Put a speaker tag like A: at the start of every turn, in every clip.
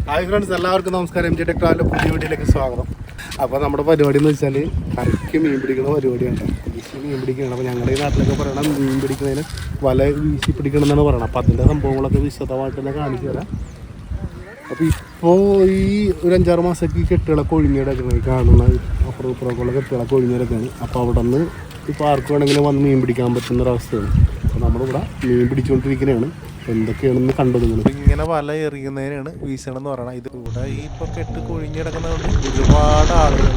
A: Hi friends, എല്ലാവർക്കും നമസ്കാരം. MJ Tech Travel പുതിയ വീഡിയോയിലേക്ക് സ്വാഗതം. അപ്പോൾ നമ്മുടെ പരിപാടി എന്ന് വെച്ചാൽ കരയ്ക്ക് മീൻ പിടിക്കുന്ന പരിപാടിയാണ്. വീശി മീൻ പിടിക്കുകയാണ്. അപ്പോൾ ഞങ്ങളുടെ ഈ നാട്ടിലൊക്കെ പറയണം മീൻ പിടിക്കുന്നതിന് വല വീശി പിടിക്കണം എന്നാണ് പറയണം. അപ്പോൾ അതിൻ്റെ സംഭവങ്ങളൊക്കെ വിശദമായിട്ട് തന്നെ കാണിച്ചു തരാം. അപ്പോൾ ഇപ്പോൾ ഈ ഒരു 5-6 മാസത്തേക്ക് ഈ കെട്ടുകളൊക്കെ ഒഴിഞ്ഞിടക്കണം. ഈ കാണുന്ന അപ്പുറം ഇപ്പുറമൊക്കെയുള്ള കെട്ടുകളൊക്കെ ഒഴിഞ്ഞിടക്കാണ്. അപ്പോൾ അവിടെ നിന്ന് ഇപ്പോൾ ആർക്ക് വേണമെങ്കിലും വന്ന് മീൻ പിടിക്കാൻ പറ്റുന്നൊരവസ്ഥയാണ്. അപ്പോൾ നമ്മളിവിടെ മീൻ പിടിച്ചുകൊണ്ടിരിക്കുന്നതാണ്. എന്തൊക്കെയാണെന്ന് കണ്ടു നിങ്ങൾ.
B: ഇങ്ങനെ വല എറിയുന്നതിനാണ് വീശണം എന്ന് പറയുന്നത്. ഇത് കൂടെ ഈ ഇപ്പോൾ കെട്ട് കൊഴിഞ്ഞിടക്കുന്നതുകൊണ്ട് ഒരുപാട് ആളുകൾ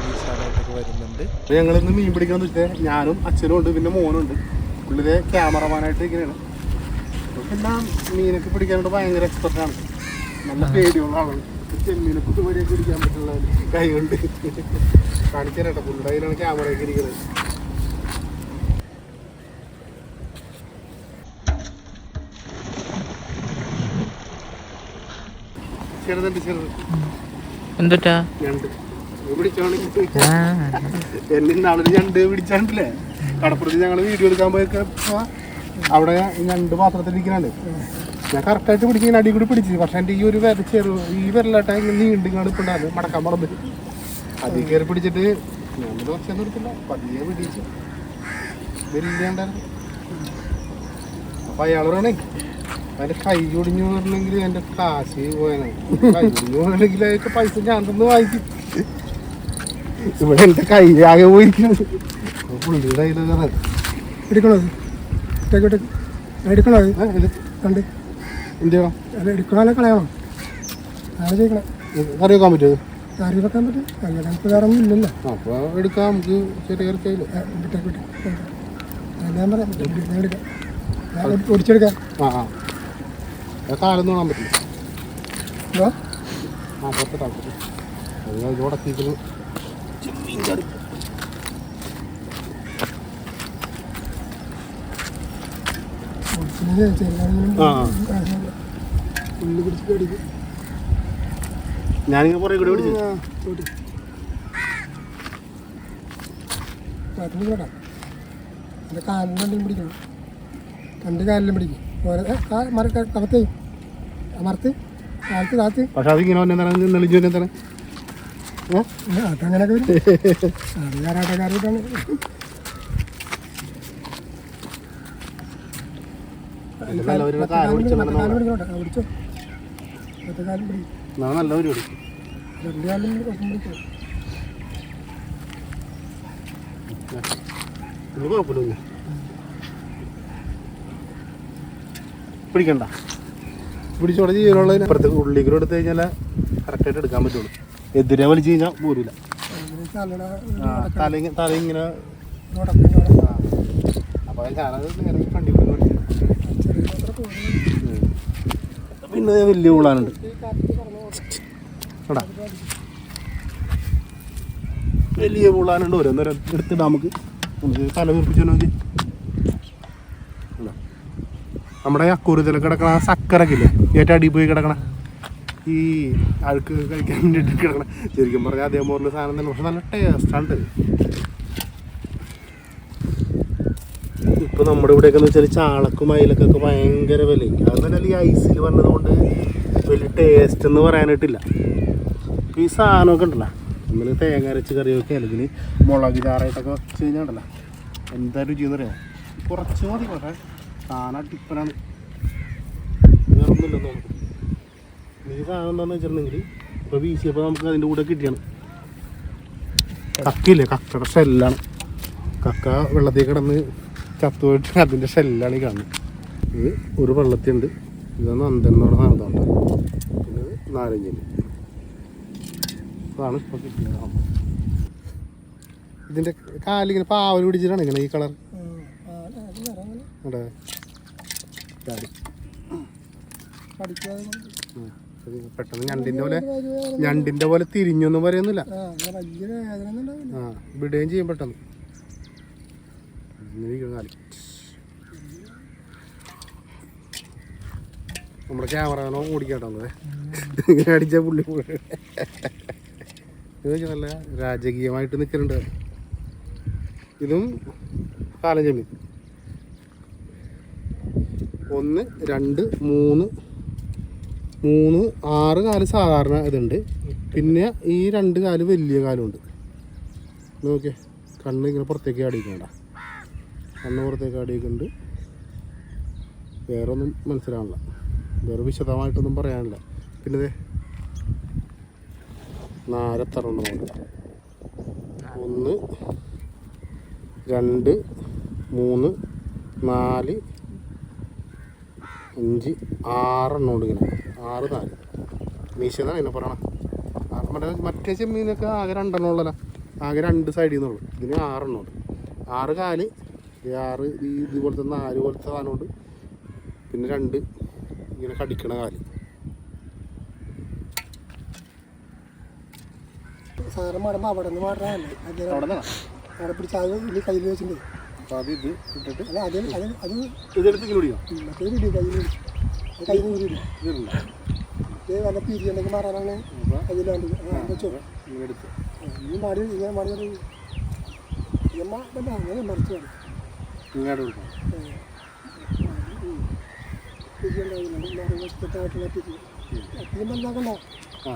B: വീശാനായിട്ടൊക്കെ വരുന്നുണ്ട്.
A: അപ്പോൾ ഞങ്ങളിന്ന് മീൻ പിടിക്കണമെന്ന് വെച്ചാൽ ഞാനും അച്ഛനും ഉണ്ട്, പിന്നെ മോനുണ്ട്. പുള്ളിലെ ക്യാമറമാനായിട്ട് ഇരിക്കുന്നതാണ്. എല്ലാം മീനൊക്കെ പിടിക്കാനായിട്ട് ഭയങ്കര എക്സ്പെർട്ടാണ്. നല്ല പേടിയുള്ള ആളാണ്. ചെമ്മീനൊക്കെ ഇതുവരെയൊക്കെ പിടിക്കാൻ പറ്റുള്ള കൈ കൊണ്ട് കാണിക്കാനായിട്ട് പുള്ളിയുടെ കയ്യിലാണ് ക്യാമറയൊക്കെ ഇരിക്കുന്നത്.
C: എന്തുട്ടാ
A: ഞണ്ട് പിടിച്ചോണെങ്കിൽ എന്നാളൊരു ഞണ്ട് പിടിച്ചാണ്ടില്ലേ കടപ്പുറത്ത് ഞങ്ങൾ വീഡിയോ എടുക്കാൻ പോയൊക്കെ അവിടെ ഞണ്ട് പാത്രത്തിലിരിക്കുന്നുണ്ട്. ഞാൻ കറക്റ്റായിട്ട് പിടിക്കുന്ന അടി കൂടി പിടിച്ചു. പക്ഷെ എൻ്റെ ഈ ഒരു ഈ വിരലാട്ട നീണ്ടിങ്ങാണ്ട് ഇപ്പം ഉണ്ടായിരുന്നു. മടക്കാൻ മറന്ന് അതിൽ കയറി പിടിച്ചിട്ട് ഞണ്ട് കുറച്ചൊന്നും എടുത്തില്ല, പതിയെ പിടിച്ചു. വലിയ ഉണ്ടായിരുന്നു. അപ്പം അയാൾ പറയണേ അതിൻ്റെ കൈ ഒടിഞ്ഞു പറഞ്ഞെങ്കിൽ എൻ്റെ കാശ് പോയാണ്. കൈ ഒടിഞ്ഞു പറഞ്ഞെങ്കിൽ അതൊക്കെ പൈസ ഞാൻ തന്ന് വാങ്ങിക്കും. ഇവിടെ എൻ്റെ കൈ ആകെ പോയിരിക്കുന്നത്. പുള്ളിയുടെ കയ്യിലൊക്കെ
D: എടുക്കണോ എടുക്കണോ കണ്ട്
A: എന്ത്
D: അത് എടുക്കണോ കളയണം? ആണ് ചെയ്യണം.
A: കറി വെക്കാൻ പറ്റുമോ?
D: കറി വെക്കാൻ പറ്റും. കറിയൊക്കെ വേറെ ഒന്നും ഇല്ലല്ലോ.
A: അപ്പോൾ എടുക്കാം, നമുക്ക് ചെറിയ കറിക്കായില്ല.
D: ഞാൻ പറയാം എടുക്കാം, ഒടിച്ചെടുക്കാം.
A: ആ കാലൊന്നും കാണാൻ പറ്റില്ല. പുറത്ത് താല്പര്യം അത് ഇതോടക്കിക്കുന്നു.
D: ഉള്ളി പിടിച്ചിട്ട് അടിക്കും.
A: ഞാനിങ്ങനെ പുറകെ കൂടി പിടിച്ചു
D: എൻ്റെ കാലിലും പിടിക്കണം. 2 കാലിലും പിടിക്കും. കവത്തേ മറത്ത് കാലത്ത് താത്ത്.
A: പക്ഷെ അതിങ്ങനെ നെളിഞ്ഞു എന്താണ്
D: അതങ്ങനെയൊക്കെ വരും. അത് കരാട്ടക്കാരായിട്ടാണ്.
A: നല്ല പരിപാടി.
D: 2 കാലിലും കുറച്ചും പിടിക്കും.
A: കുഴപ്പമില്ല, പിടിക്കണ്ട. പിടിച്ചോടെ ജീവനുള്ളതിന് അപ്പുറത്തേക്ക് ഉള്ളിക്കൂടെ എടുത്തു കഴിഞ്ഞാൽ കറക്റ്റായിട്ട് എടുക്കാൻ പറ്റുള്ളൂ. എതിരെ വലിച്ചു കഴിഞ്ഞാൽ പോരില്ല. തല ഇങ്ങനെ അപ്പോൾ ഞാനത് നേരെ കണ്ടി പിന്നെ വലിയ ഊളാനുണ്ട്. എടാ വലിയ ഊളാനുണ്ട്. ഓരോന്നോരോ എടുത്തിടാം. നമുക്ക് തല വീർപ്പിച്ചു നോക്കി. നമ്മുടെ അക്കൂരത്തിലൊക്കെ കിടക്കണ സക്കരൊക്കെ ഇല്ലേ, ഏറ്റവും അടിയിൽ പോയി കിടക്കണ ഈ അഴുക്ക് കഴിക്കാൻ വേണ്ടിയിട്ട് കിടക്കണം. ശരിക്കും പറഞ്ഞാൽ അതേപോലെ സാധനം തന്നെ. പക്ഷെ നല്ല ടേസ്റ്റാണ്. ഇപ്പോൾ നമ്മുടെ ഇവിടെയൊക്കെ എന്ന് വെച്ചാൽ ചാളക്കും അയിലക്കൊക്കെ ഭയങ്കര വിലയും. അത് തന്നെ ഈ ഐസിൽ വന്നതുകൊണ്ട് വലിയ ടേസ്റ്റ് എന്ന് പറയാനായിട്ടില്ല. ഇപ്പോൾ ഈ സാധനമൊക്കെ ഉണ്ടല്ലോ, നമ്മൾ തേങ്ങ അരച്ച് കറിയൊക്കെ അല്ലെങ്കിൽ മുളക് ചാറായിട്ടൊക്കെ വെച്ച് കഴിഞ്ഞാൽ ഉണ്ടല്ലോ എന്താ രുചിയെന്ന് പറയാം. കുറച്ച് മതി. പക്ഷേ സാധനം ടിപ്പനാണ്, വേറൊന്നുമില്ലെന്ന് നമുക്ക്. ഈ സാധനം എന്താണെന്ന് വെച്ചിട്ടുണ്ടെങ്കിൽ ഇപ്പോൾ വീശിയപ്പോൾ നമുക്ക് അതിൻ്റെ കൂടെ കിട്ടിയാണ് കക്കയില്ലേ, കക്കയുടെ ഷെല്ലാണ്. കക്ക വെള്ളത്തിൽ കിടന്ന് ചത്തുപോയിട്ട് അതിൻ്റെ ഷെല്ലാണ് ഈ കാണുന്നത്. ഇത് ഒരു വെള്ളത്തിയുണ്ട്. ഇതാണ് അന്തൻ എന്ന് പറഞ്ഞ സാധനം. പിന്നെ നാരങ്ങ. അതാണ് ഇപ്പോൾ കിട്ടുന്നത്. ഇതിൻ്റെ കാലിങ്ങനെ പാവൽ പിടിച്ചിട്ടാണ് ഇങ്ങനെ ഈ കളർ. അതെ പെട്ടെന്ന് ഞണ്ടിൻ്റെ പോലെ തിരിഞ്ഞൊന്നും പറയുന്നില്ല. വിടുകയും ചെയ്യും പെട്ടെന്ന്. നമ്മുടെ ക്യാമറമാനോ ഓടിക്കാട്ടോ ഇങ്ങനെ അടിച്ച പുള്ളി നല്ല രാജകീയമായിട്ട് നിൽക്കുന്നുണ്ട്. ഇതും കാലം ചെമ്മീൻ. 1 2 3 6 കാല് സാധാരണ ഇതുണ്ട്. പിന്നെ ഈ 2 കാല് വലിയ കാലുണ്ട്. നോക്കിയേ, കണ്ണ് ഇങ്ങനെ പുറത്തേക്ക് ആടിക്കണ്ട, കണ്ണ് പുറത്തേക്ക് ആടിയിട്ടുണ്ട്. വേറെ ഒന്നും മനസ്സിലാവില്ല, വേറെ വിശദമായിട്ടൊന്നും പറയാനില്ല. പിന്നെ 4 എത്രയുണ്ട് നമുക്ക്? 1 2 3 4 5 6 എണ്ണം ഉണ്ട്. ഇങ്ങനെ 6 4 മീശ എന്നാണ് ഇതിനെ പറയണം. മറ്റേ ചെമ്മീനൊക്കെ ആകെ 2 എണ്ണം ഉള്ളല്ലോ, ആകെ 2 സൈഡിൽ നിന്നുള്ളൂ. ഇതിന് 6 എണ്ണം ഉണ്ട്. 6 കാല്, 6 ഇതുപോലത്തെ 4 പോലത്തെ സാധനമുണ്ട്. പിന്നെ 2 ഇങ്ങനെ കടിക്കണ കാല്.
D: സാധനം മാറുമ്പോൾ അവിടെ നിന്ന് മാറാനല്ലേ അവിടെ പിടിച്ച് അത് വലിയ കയ്യിൽ വെച്ചിട്ടുണ്ട്.
A: അപ്പോൾ അത് ഇത് ഇട്ടിട്ട്
D: അല്ല അത് അത്
A: ഇതെടുത്ത് ഇങ്ങനെ പിടിക്കാം.
D: മറ്റേ പിടിക്കും കയ്യിൽ നിന്ന് പിടിക്കും.
A: ഇതുണ്ടോ?
D: മറ്റേ വല്ല പിരിയുണ്ടെങ്കിൽ മാറാനാണ് കയ്യിലാണ്ട് വെച്ചോ.
A: ഇങ്ങനെ എടുത്ത്
D: ഈ മാറി ഇങ്ങനെ മാറി അങ്ങനെ മറിച്ച് മാറി
A: ഇങ്ങോട്ട് കൊടുക്കാം.
D: പിരിയുണ്ടാകുന്നുണ്ട് മാറി വശത്തായിട്ടുള്ള പിരി അപ്പോഴും മനസ്സിലാക്കണ്ടോ?
A: ആ,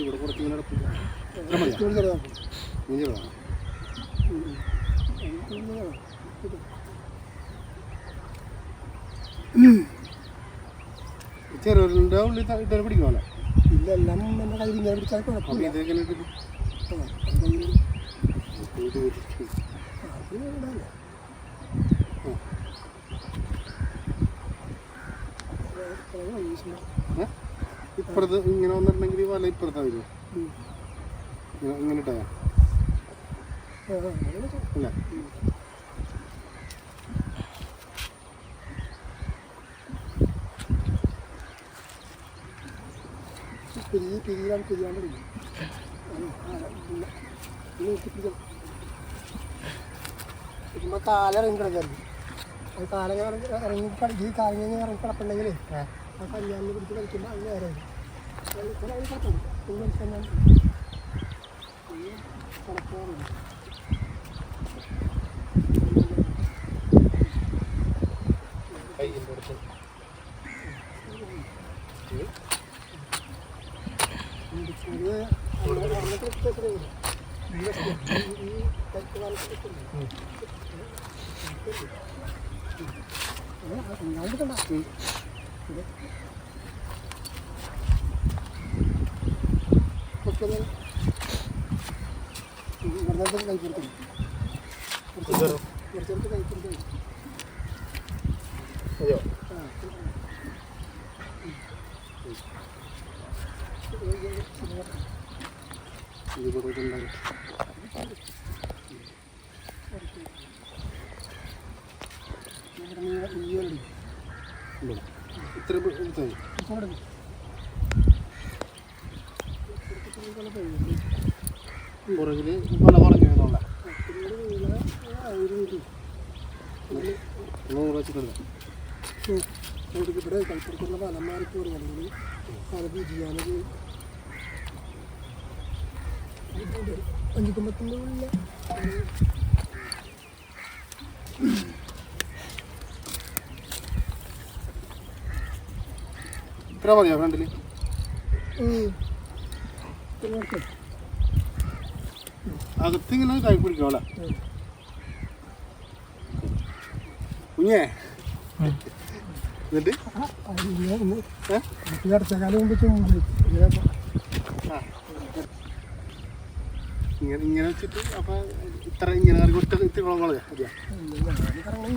A: ഇവിടെ കുറച്ച് ഇങ്ങനെ ചെറുവിൻ്റെ ഉള്ളിൽ ഇട്ടാൽ പിടിക്കുമല്ലോ.
D: ഇല്ല, എല്ലാം എൻ്റെ കയ്യിൽ ഇങ്ങനെ പിടിച്ചാൽ കുഴപ്പമില്ല.
A: ഇതെങ്ങനെ ഇട്ടിട്ട് ഇപ്പുറത്ത് ഇങ്ങനെ വന്നിട്ടുണ്ടെങ്കിൽ വല ഇപ്പുറത്താ വരുമോ? ഇങ്ങനെ ഇട്ടാ അല്ല?
D: പിരിയാൻ പിടിക്കും. ചുമ്മാ കാലിറങ്ങി കിടക്കായിരുന്നു. അത് കാലങ്ങനെ ഇറങ്ങി ഈ കാലിങ്ങനെ ഇറങ്ങി കിടപ്പുണ്ടെങ്കിൽ ആ കല്യാണം പിടിച്ച് കളിക്കുമ്പോൾ അത് നേരെ
A: അയ്യോ ഇത്ര പുറകിൽ പല പറഞ്ഞു എന്നുള്ള
D: ഇവിടെ കളിപ്പുറത്തുള്ള പലമാർക്ക് പറയുകയാണെങ്കിൽ പല ചെയ്യാനത് പഞ്ചിക്കുമ്പത്തിൻ്റെ ഉള്ളിൽ
A: ഇത്ര മതിയോ ഫ്രണ്ടിൽ? അകത്തിങ്ങനെ കൈ പിടിക്കാവല്ലേ കുഞ്ഞേ? എന്നിട്ട്
D: അടച്ചക്കാലം കൊണ്ട്
A: ഇങ്ങനെ ഇങ്ങനെ വെച്ചിട്ട് അപ്പം ഇത്ര ഇങ്ങനെ കറി കൊടുത്ത് ഇത്തിരി കുളം കളയാ അതെയാ?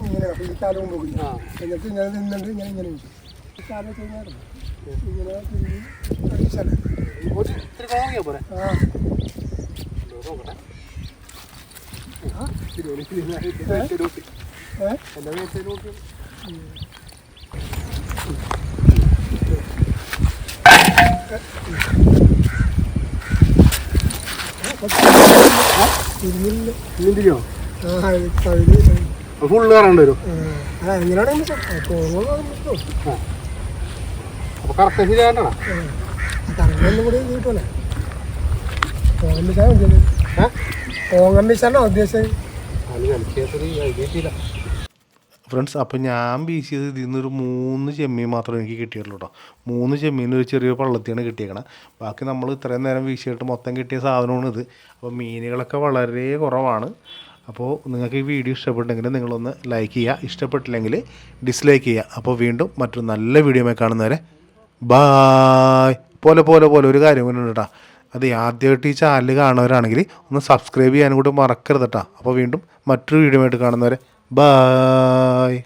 D: ഇങ്ങനെ ഈ കാലവും പോകില്ല. എന്നിട്ട് ഇങ്ങനെ നിന്നുണ്ട് ഞാൻ ഇങ്ങനെ കാലം ചെയ്യുന്നതാണ് ഇങ്ങനെ
A: ഇത്തിരി കുളം കളയാ പോരെ? എന്താ നോക്കി ഫുള്ള് കയറേണ്ടി വരും. അപ്പൊ കറക്റ്റ് ശരിയാകണ്ട
D: ഓങ്ങമ്മിച്ചാണോ ഉദ്ദേശിച്ചത്?
A: ഐഡിയ
B: ഫ്രണ്ട്സ്, അപ്പോൾ ഞാൻ വീശിയത് ഇതിൽ നിന്നൊരു 3 ചെമ്മീൻ മാത്രമേ എനിക്ക് കിട്ടിയുള്ളൂ കേട്ടോ. 3 ചെമ്മീൻ ഒരു ചെറിയ പള്ളത്തിയാണ് കിട്ടിയേക്കണം. ബാക്കി നമ്മൾ ഇത്രയും നേരം വീശിയിട്ട് മൊത്തം കിട്ടിയ സാധനമാണ് ഇത്. അപ്പോൾ മീനുകളൊക്കെ വളരെ കുറവാണ്. അപ്പോൾ നിങ്ങൾക്ക് ഈ വീഡിയോ ഇഷ്ടപ്പെട്ടെങ്കിൽ നിങ്ങളൊന്ന് ലൈക്ക് ചെയ്യുക, ഇഷ്ടപ്പെട്ടില്ലെങ്കിൽ ഡിസ്ലൈക്ക് ചെയ്യുക. അപ്പോൾ വീണ്ടും മറ്റൊരു നല്ല വീഡിയോമായി കാണുന്നവരെ ബായ്. പോലെ ഒരു കാര്യം കൂടി ഉണ്ട് കേട്ടോ. അത് ആദ്യമായിട്ട് ഈ ചാനൽ കാണുന്നവരാണെങ്കിൽ ഒന്ന് സബ്സ്ക്രൈബ് ചെയ്യാനും കൂടി മറക്കരുത് കേട്ടോ. അപ്പോൾ വീണ്ടും മറ്റൊരു വീഡിയോ ആയിട്ട് കാണുന്നവരെ ബായ്.